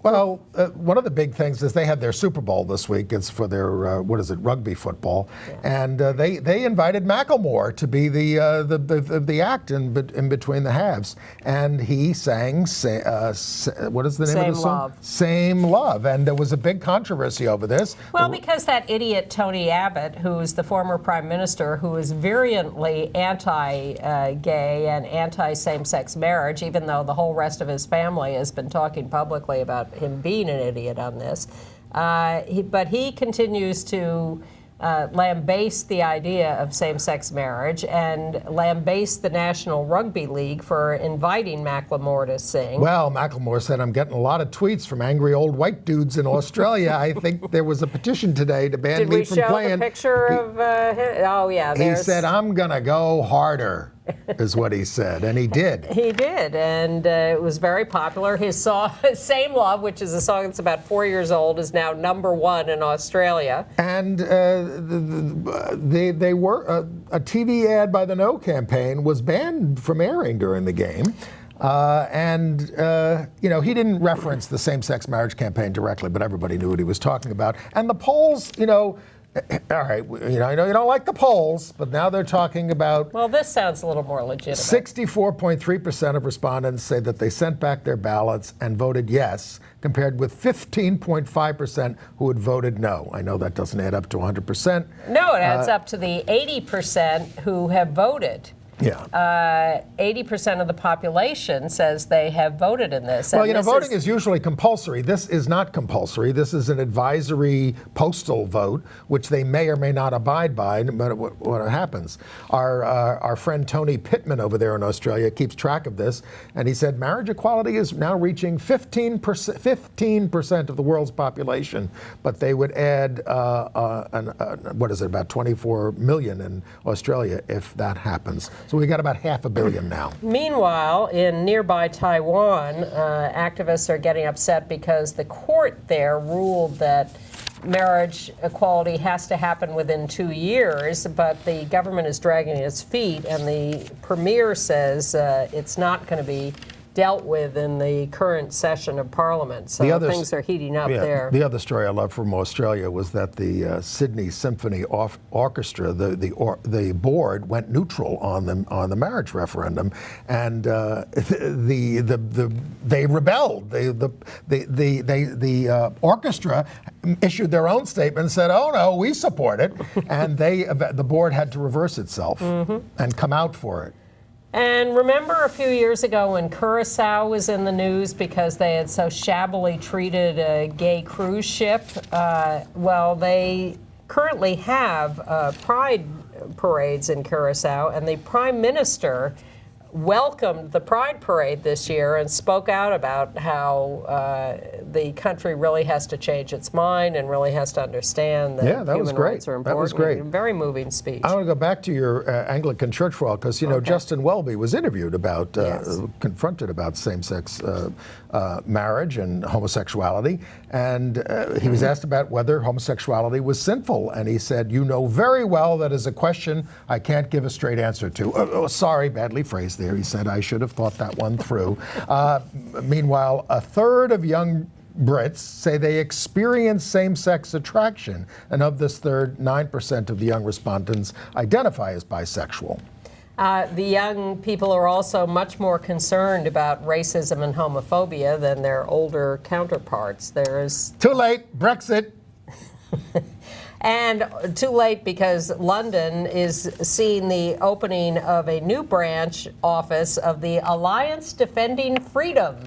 Well, one of the big things is they had their Super Bowl this week. It's for their, rugby football. Yeah. And they invited Macklemore to be the act in between the halves. And he sang, what is the name of the song? Love. Same Love. And there was a big controversy over this. Well, because that idiot Tony Abbott, who's the former prime minister, who is virulently anti-gay and anti-same-sex marriage, even though the whole rest of his family has been talking publicly about him being an idiot on this. But he continues to lambasted the idea of same-sex marriage and lambasted the National Rugby League for inviting Macklemore to sing. Well, Macklemore said, I'm getting a lot of tweets from angry old white dudes in Australia. I think there was a petition today to ban me from playing. Did we show the picture of him? Oh, yeah. He said, I'm going to go harder, is what he said, and he did. He did, and it was very popular. His song, Same Love, which is a song that's about 4 years old, is now #1 in Australia. And they were a TV ad by the No campaign was banned from airing during the game. You know, he didn't reference the same-sex marriage campaign directly, but everybody knew what he was talking about. And the polls, you know, all right, you know, I know you don't like the polls, but now they're talking about... Well, this sounds a little more legitimate. 64.3% of respondents say that they sent back their ballots and voted yes, compared with 15.5% who had voted no. I know that doesn't add up to 100%. No, it adds up to the 80% who have voted. Yeah. 80% of the population says they have voted in this. Well, you know, voting is usually compulsory. This is not compulsory. This is an advisory postal vote, which they may or may not abide by, no matter what happens. Our friend Tony Pittman over there in Australia keeps track of this, and he said marriage equality is now reaching 15% of the world's population, but they would add, what is it, about 24 million in Australia if that happens. So we got about 500 million now. Meanwhile, in nearby Taiwan, activists are getting upset because the court there ruled that marriage equality has to happen within 2 years, but the government is dragging its feet, and the premier says it's not going to be dealt with in the current session of Parliament. So things are heating up there. The other story I love from Australia was that the Sydney Symphony Orchestra, the board went neutral on the marriage referendum, and they rebelled. The orchestra issued their own statement and said, "Oh no, we support it," and the board had to reverse itself and come out for it. And remember a few years ago when Curacao was in the news because they had so shabbily treated a gay cruise ship? Well, they currently have pride parades in Curacao, and the Prime Minister welcomed the Pride Parade this year and spoke out about how the country really has to change its mind and really has to understand that human rights are important. That was great. Very moving speech. I want to go back to your Anglican church for a while, because, you know, Justin Welby was interviewed about, confronted about same-sex marriage and homosexuality, and he was asked about whether homosexuality was sinful, and he said, "You know very well that is a question I can't give a straight answer to." Sorry, badly phrased there. He said, "I should have thought that one through." Meanwhile, a third of young Brits say they experience same-sex attraction, and of this third, 9% of the young respondents identify as bisexual. The young people are also much more concerned about racism and homophobia than their older counterparts. There's too late, Brexit. And too late because London is seeing the opening of a new branch office of the Alliance Defending Freedom.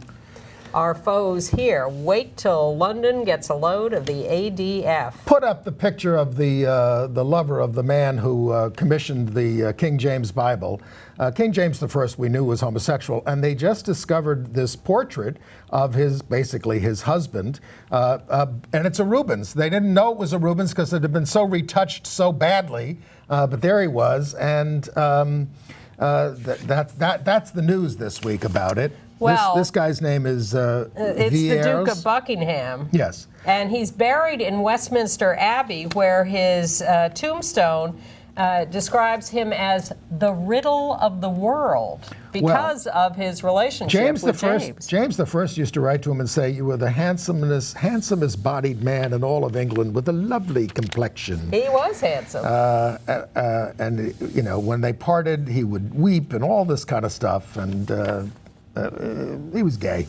Our foes here. Wait till London gets a load of the ADF. Put up the picture of the lover of the man who commissioned the King James Bible. King James I we knew was homosexual, and they just discovered this portrait of basically his husband, and it's a Rubens. They didn't know it was a Rubens because it had been so retouched so badly, but there he was, and that's the news this week about it. Well, this guy's name is it's Vieres. the Duke of Buckingham. Yes. And he's buried in Westminster Abbey, where his tombstone describes him as the riddle of the world because of his relationship with James. James I used to write to him and say, "You were the handsomest bodied man in all of England with a lovely complexion." He was handsome. And, you know, when they parted, he would weep and all this kind of stuff, and he was gay.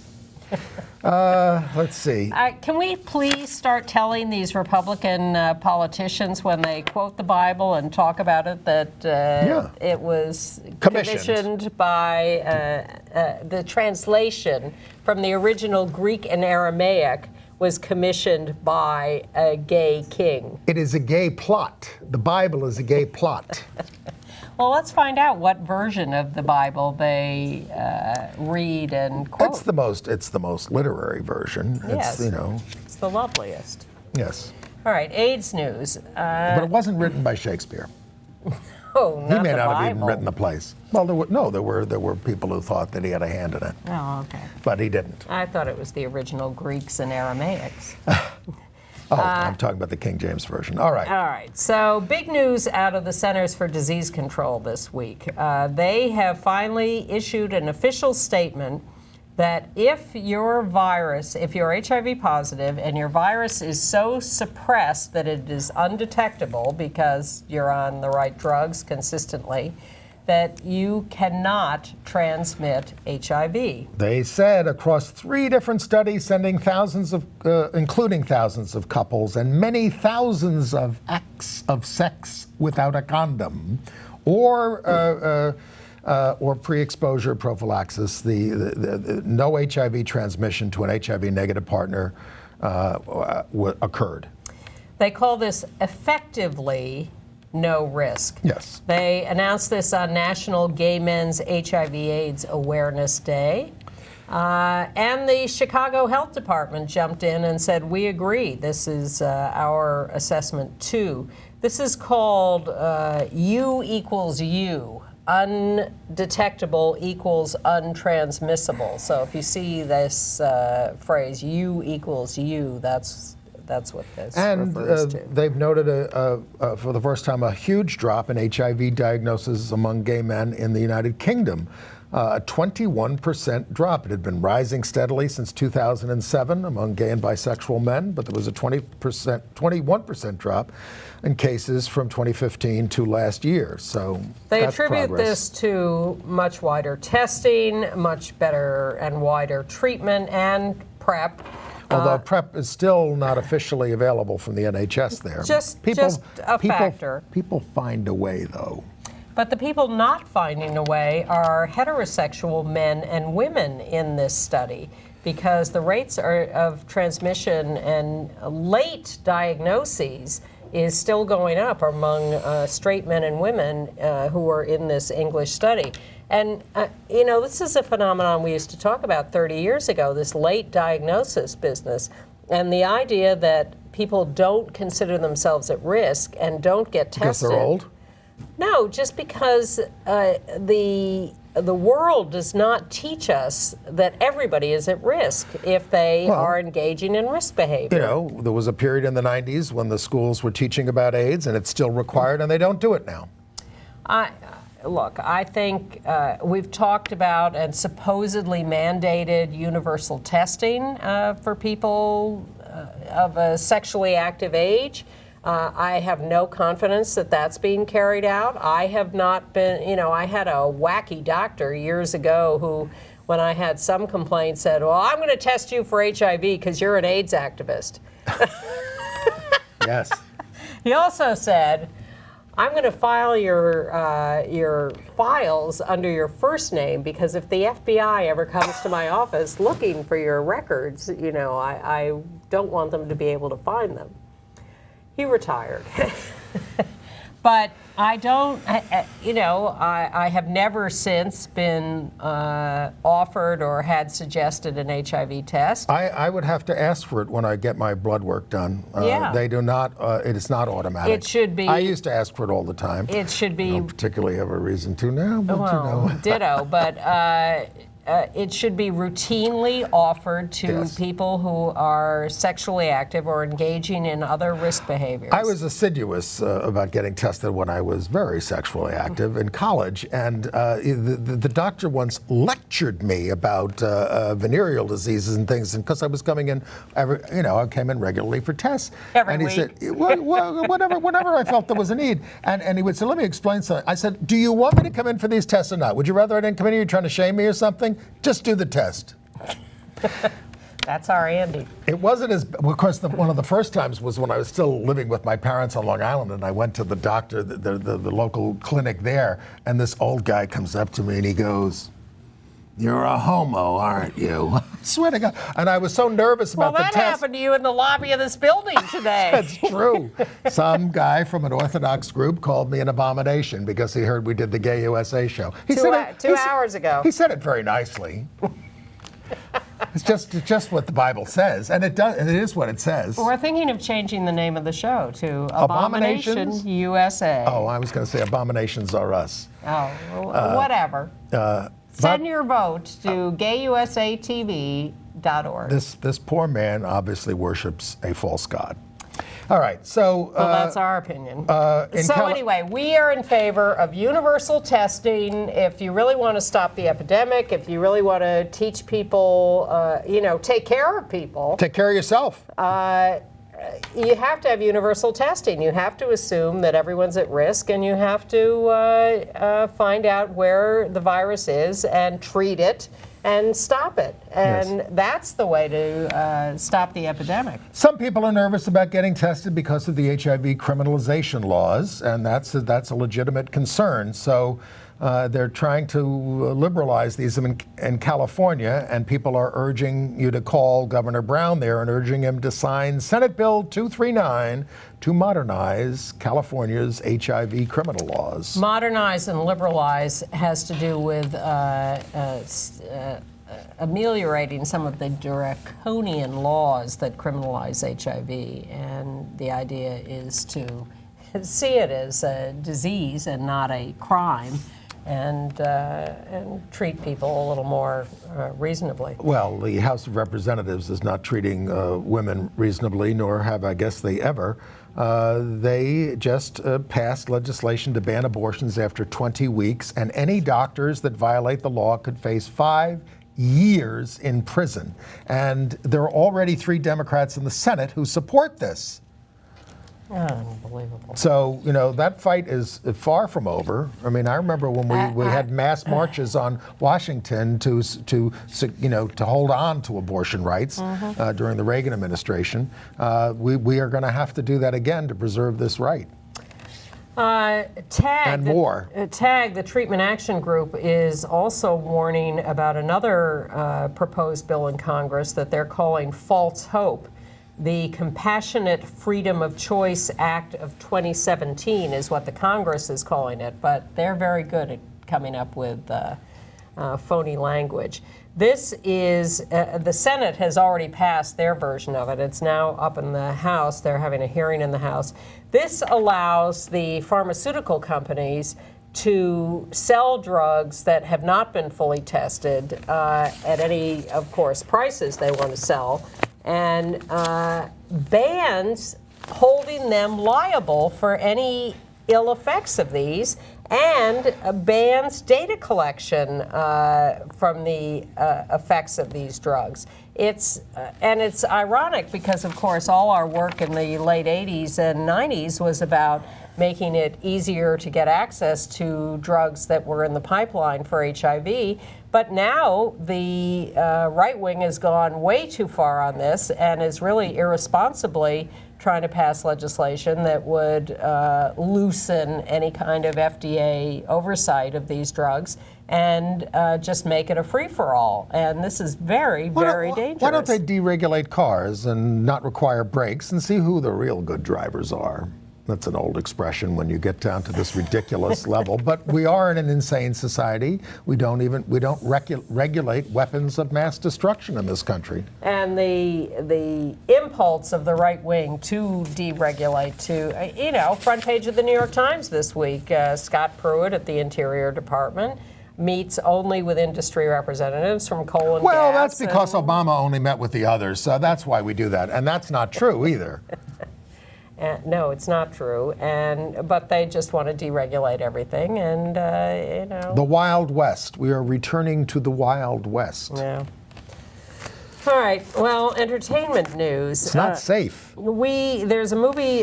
Let's see. Can we please start telling these Republican politicians when they quote the Bible and talk about it that it was commissioned by the translation from the original Greek and Aramaic was commissioned by a gay king. It is a gay plot. The Bible is a gay plot. Well, let's find out what version of the Bible they read and quote. It's the most literary version. Yes. It's, It's the loveliest. yes. All right, AIDS news. But it wasn't written by Shakespeare. Oh, He not may the not have Bible. even written the plays. Well, there were people who thought that he had a hand in it, Oh, okay. but he didn't. I thought it was the original Greeks and Aramaics. I'm talking about the King James version. All right. All right, so big news out of the Centers for Disease Control this week. They have finally issued an official statement that if you're HIV positive and your virus is so suppressed that it is undetectable because you're on the right drugs consistently, that you cannot transmit HIV. They said across 3 different studies, sending including thousands of couples and many thousands of acts of sex without a condom, or pre-exposure prophylaxis, the no HIV transmission to an HIV-negative partner occurred. They call this effectively no risk. Yes. They announced this on National Gay Men's HIV/AIDS Awareness Day. And the Chicago Health Department jumped in and said, we agree. This is our assessment too. This is called U equals U. Undetectable equals untransmissible. So if you see this phrase, U equals U, that's what this refers to. They've noted, for the first time, a huge drop in HIV diagnosis among gay men in the United Kingdom. A 21% drop. It had been rising steadily since 2007 among gay and bisexual men, but there was a 21% drop in cases from 2015 to last year. So they that's attribute progress. this to much wider testing, much better and wider treatment, and PrEP. Although PrEP is still not officially available from the NHS there. Just a factor. People find a way, though. But the people not finding a way are heterosexual men and women in this study, because the rates of transmission and late diagnoses is still going up among straight men and women who are in this English study. And, this is a phenomenon we used to talk about 30 years ago, this late diagnosis business, and the idea that people don't consider themselves at risk and don't get tested. Because they're old? No, just because the world does not teach us that everybody is at risk if they are engaging in risk behavior. There was a period in the 90s when the schools were teaching about AIDS, and it's still required, and they don't do it now. Look, I think we've talked about and supposedly mandated universal testing for people of a sexually active age. I have no confidence that that's being carried out. I have not been, I had a wacky doctor years ago who, when I had some complaints, said, well, I'm going to test you for HIV because you're an AIDS activist. Yes. He also said, I'm going to file your files under your first name, because if the FBI ever comes to my office looking for your records, I don't want them to be able to find them. He retired. But I don't, I have never since been offered or had suggested an HIV test. I would have to ask for it when I get my blood work done. Yeah. They do not, it is not automatic. It should be. I used to ask for it all the time. It should be. I don't particularly have a reason to now, but Ditto, but it should be routinely offered to people who are sexually active or engaging in other risk behaviors. I was assiduous about getting tested when I was very sexually active in college, and the doctor once lectured me about venereal diseases and things, and because I was coming in, I came in regularly for tests. Every week. He said, whenever I felt there was a need, and he would say, let me explain something. I said, do you want me to come in for these tests or not? Would you rather I didn't come in here, you're trying to shame me or something? Just do the test. That's our Andy. It wasn't as, of course, one of the first times was when I was still living with my parents on Long Island, and I went to the doctor, the local clinic there, and this old guy comes up to me and he goes, You're a homo, aren't you? I swear to God. And I was so nervous about the Well, that test. happened to you in the lobby of this building today. That's true. Some guy from an Orthodox group called me an abomination because he heard we did the Gay USA show. Two hours ago. He said it very nicely. It's just what the Bible says, and it is what it says. We're thinking of changing the name of the show to Abomination Abomination USA. Oh, I was going to say Abominations Are Us. Oh, whatever. Send your vote to gayusatv.org. This poor man obviously worships a false god. All right, so... Well, that's our opinion. Anyway, we are in favor of universal testing. If you really want to stop the epidemic, if you really want to teach people, take care of people. Take care of yourself. You have to have universal testing. You have to assume that everyone's at risk, and you have to find out where the virus is and treat it and stop it. And that's the way to stop the epidemic. Some people are nervous about getting tested because of the HIV criminalization laws, and that's a legitimate concern. So they're trying to liberalize these in California, and people are urging you to call Governor Brown there and urging him to sign Senate Bill 239 to modernize California's HIV criminal laws. Modernize and liberalize has to do with ameliorating some of the draconian laws that criminalize HIV, and the idea is to see it as a disease and not a crime, and treat people a little more reasonably. Well, the House of Representatives is not treating women reasonably, nor have, I guess, they ever. They just passed legislation to ban abortions after 20 weeks, and any doctors that violate the law could face 5 years in prison. And there are already 3 Democrats in the Senate who support this. Unbelievable. So, that fight is far from over. I mean, I remember when we had mass marches on Washington to hold on to abortion rights during the Reagan administration. We are going to have to do that again to preserve this right. TAG, the Treatment Action Group, is also warning about another proposed bill in Congress that they're calling False Hope. The Compassionate Freedom of Choice Act of 2017 is what the Congress is calling it, but they're very good at coming up with phony language. This is, the Senate has already passed their version of it. It's now up in the House. They're having a hearing in the House. This allows the pharmaceutical companies to sell drugs that have not been fully tested at any, of course, prices they want to sell, and bans holding them liable for any ill effects of these, and bans data collection from the effects of these drugs. It's ironic because, of course, all our work in the late 80s and 90s was about making it easier to get access to drugs that were in the pipeline for HIV. But now the right wing has gone way too far on this and is really irresponsibly trying to pass legislation that would loosen any kind of FDA oversight of these drugs and just make it a free-for-all. And this is very, very dangerous. Why don't they deregulate cars and not require brakes and see who the real good drivers are? That's an old expression when you get down to this ridiculous level. But we are in an insane society. We don't regulate weapons of mass destruction in this country. And the impulse of the right wing to deregulate, front page of the New York Times this week, Scott Pruitt at the Interior Department meets only with industry representatives from coal and gas. Well, that's because Obama only met with the others, so that's why we do that. And that's not true either. No, it's not true, but they just want to deregulate everything, and The Wild West. We are returning to the Wild West. Yeah. All right. Well, entertainment news. It's not safe. There's a movie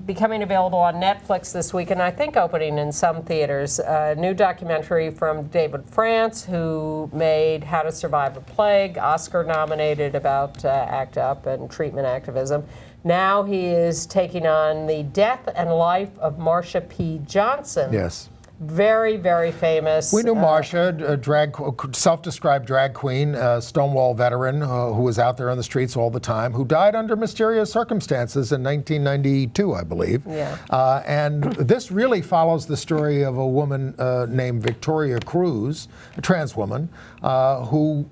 becoming available on Netflix this week, and I think opening in some theaters. A new documentary from David France, who made How to Survive a Plague, Oscar nominated, about ACT UP and treatment activism. Now he is taking on the death and life of Marsha P. Johnson. Yes. Very, very famous. We knew Marcia, a self-described drag queen, Stonewall veteran who was out there on the streets all the time, who died under mysterious circumstances in 1992, I believe. Yeah. And this really follows the story of a woman named Victoria Cruz, a trans woman, who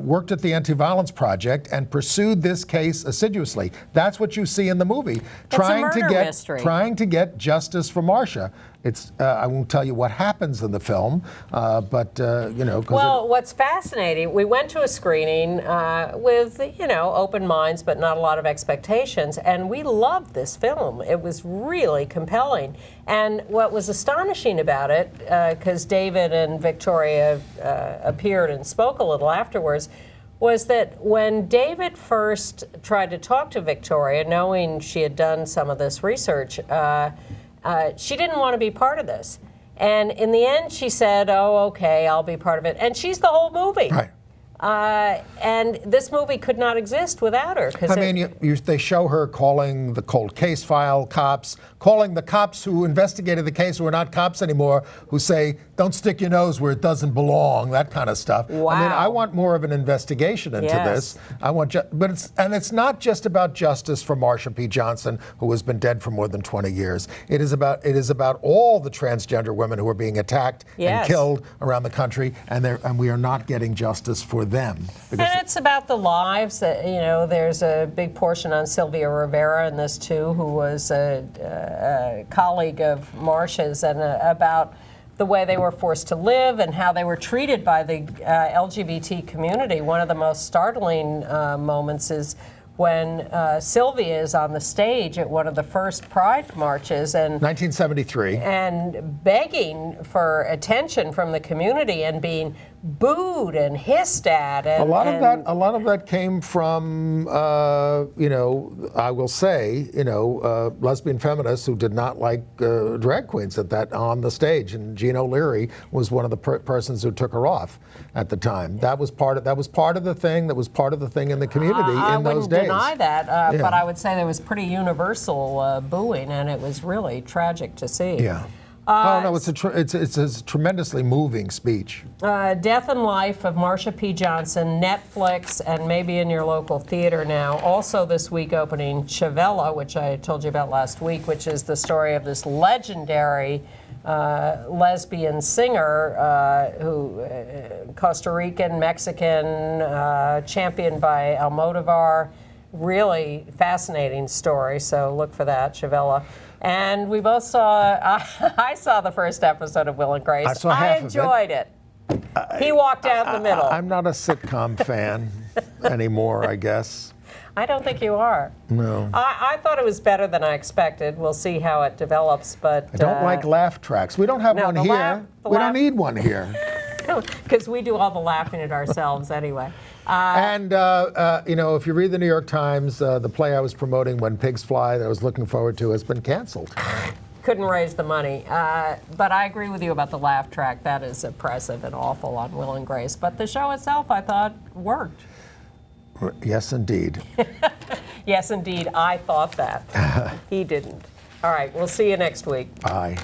worked at the Anti-Violence Project and pursued this case assiduously. That's what you see in the movie, trying to get justice for Marcia. It's I won't tell you what happens in the film, but you know. Well, what's fascinating, we went to a screening with open minds, but not a lot of expectations, and we loved this film. It was really compelling, and what was astonishing about it, because David and Victoria appeared and spoke a little afterwards, was that when David first tried to talk to Victoria, knowing she had done some of this research, she didn't want to be part of this. And in the end, she said, oh, okay, I'll be part of it. And she's the whole movie. Right. And this movie could not exist without her. I mean, they show her calling the cold case file cops, calling the cops who investigated the case who are not cops anymore, who say, don't stick your nose where it doesn't belong, that kind of stuff. Wow. I mean, I want more of an investigation into this. I want, it's not just about justice for Marsha P. Johnson, who has been dead for more than 20 years. It is about all the transgender women who are being attacked and killed around the country, and we are not getting justice for them. And it's about the lives that, there's a big portion on Sylvia Rivera in this too, who was a colleague of Marsha's, and about the way they were forced to live and how they were treated by the LGBT community. One of the most startling moments is when Sylvia is on the stage at one of the first Pride marches, and 1973, and begging for attention from the community and being booed and hissed at. And, a lot of that came from, I will say, lesbian feminists who did not like drag queens on the stage, and Jean O'Leary was one of the persons who took her off at the time. That was part of the thing. That was part of the thing in the community in those days. I wouldn't deny that, but I would say there was pretty universal booing, and it was really tragic to see. Yeah. It's a tremendously moving speech. Death and Life of Marsha P. Johnson, Netflix, and maybe in your local theater now. Also this week opening Chavela, which I told you about last week, which is the story of this legendary lesbian singer who Costa Rican, Mexican, championed by Almodovar. Really fascinating story, so look for that, Chavela. And we both saw, I saw the first episode of Will and Grace. I saw half of it. I enjoyed it. He walked out in the middle. I'm not a sitcom fan anymore, I guess. I don't think you are. No. I thought it was better than I expected. We'll see how it develops, but... I don't like laugh tracks. We don't have one here. We don't need one here. Because we do all the laughing at ourselves anyway. And, if you read the New York Times, the play I was promoting, When Pigs Fly, that I was looking forward to, has been canceled. Couldn't raise the money. But I agree with you about the laugh track. That is oppressive and awful on Will and Grace. But the show itself, I thought, worked. Yes, indeed. Yes, indeed. I thought that. He didn't. All right. We'll see you next week. Bye.